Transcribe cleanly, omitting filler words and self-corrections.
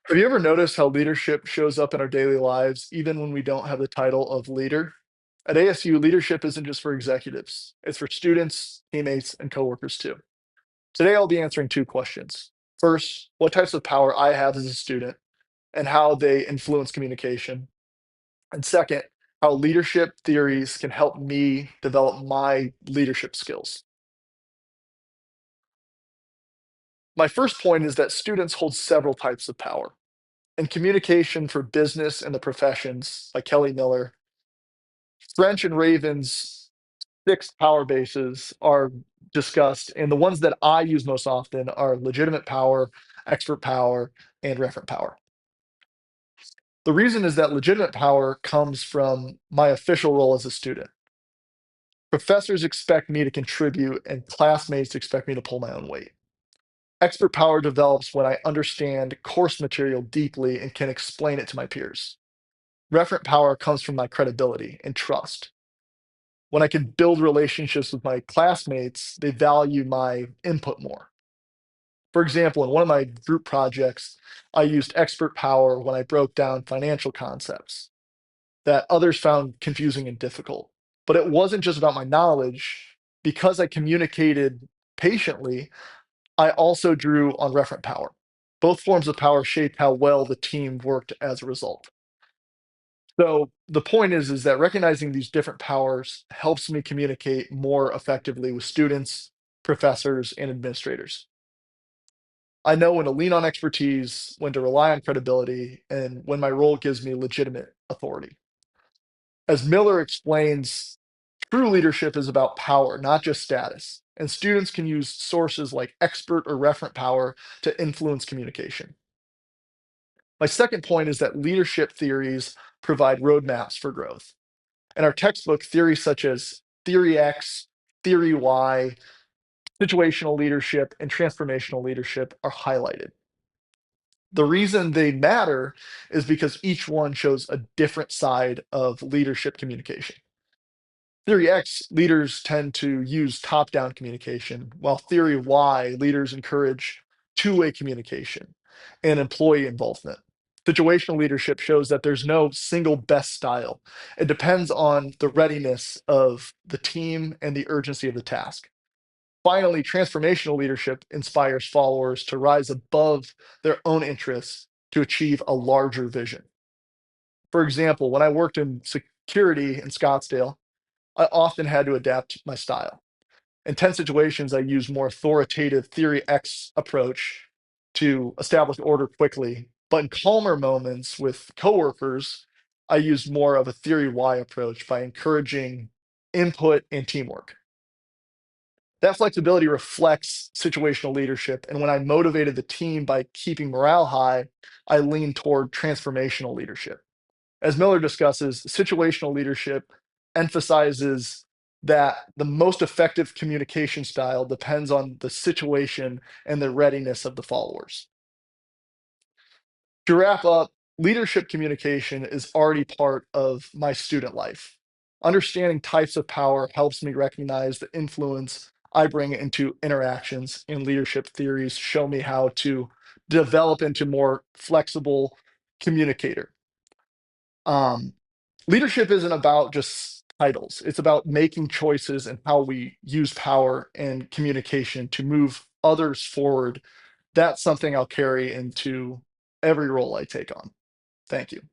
Have you ever noticed how leadership shows up in our daily lives, even when we don't have the title of leader? At ASU, leadership isn't just for executives, it's for students, teammates, and coworkers too. Today, I'll be answering two questions. First, what types of power I have as a student and how they influence communication. And second, how leadership theories can help me develop my leadership skills. My first point is that students hold several types of power. In Communication for Business and the Professions by Kelly Miller, French and Raven's six power bases are discussed, and the ones that I use most often are legitimate power, expert power, and referent power. The reason is that legitimate power comes from my official role as a student. Professors expect me to contribute, and classmates expect me to pull my own weight. Expert power develops when I understand course material deeply and can explain it to my peers. Referent power comes from my credibility and trust. When I can build relationships with my classmates, they value my input more. For example, in one of my group projects, I used expert power when I broke down financial concepts that others found confusing and difficult. But it wasn't just about my knowledge. Because I communicated patiently, I also drew on referent power. Both forms of power shaped how well the team worked as a result. So the point is that recognizing these different powers helps me communicate more effectively with students, professors, and administrators. I know when to lean on expertise, when to rely on credibility, and when my role gives me legitimate authority. As Miller explains, true leadership is about power, not just status. And students can use sources like expert or referent power to influence communication. My second point is that leadership theories provide roadmaps for growth. In our textbook, theories such as Theory X, Theory Y, situational leadership, and transformational leadership are highlighted. The reason they matter is because each one shows a different side of leadership communication. Theory X, leaders tend to use top down communication, while Theory Y, leaders encourage two-way communication and employee involvement. Situational leadership shows that there's no single best style. It depends on the readiness of the team and the urgency of the task. Finally, transformational leadership inspires followers to rise above their own interests to achieve a larger vision. For example, when I worked in security in Scottsdale, I often had to adapt my style. In tense situations, I use more authoritative Theory X approach to establish order quickly. But in calmer moments with coworkers, I use more of a Theory Y approach by encouraging input and teamwork. That flexibility reflects situational leadership. And when I motivated the team by keeping morale high, I lean toward transformational leadership. As Miller discusses, situational leadership emphasizes that the most effective communication style depends on the situation and the readiness of the followers. To wrap up, leadership communication is already part of my student life. Understanding types of power helps me recognize the influence I bring into interactions, and leadership theories show me how to develop into more flexible communicator. Um, Leadership isn't about just titles. It's about making choices and how we use power and communication to move others forward. That's something I'll carry into every role I take on. Thank you.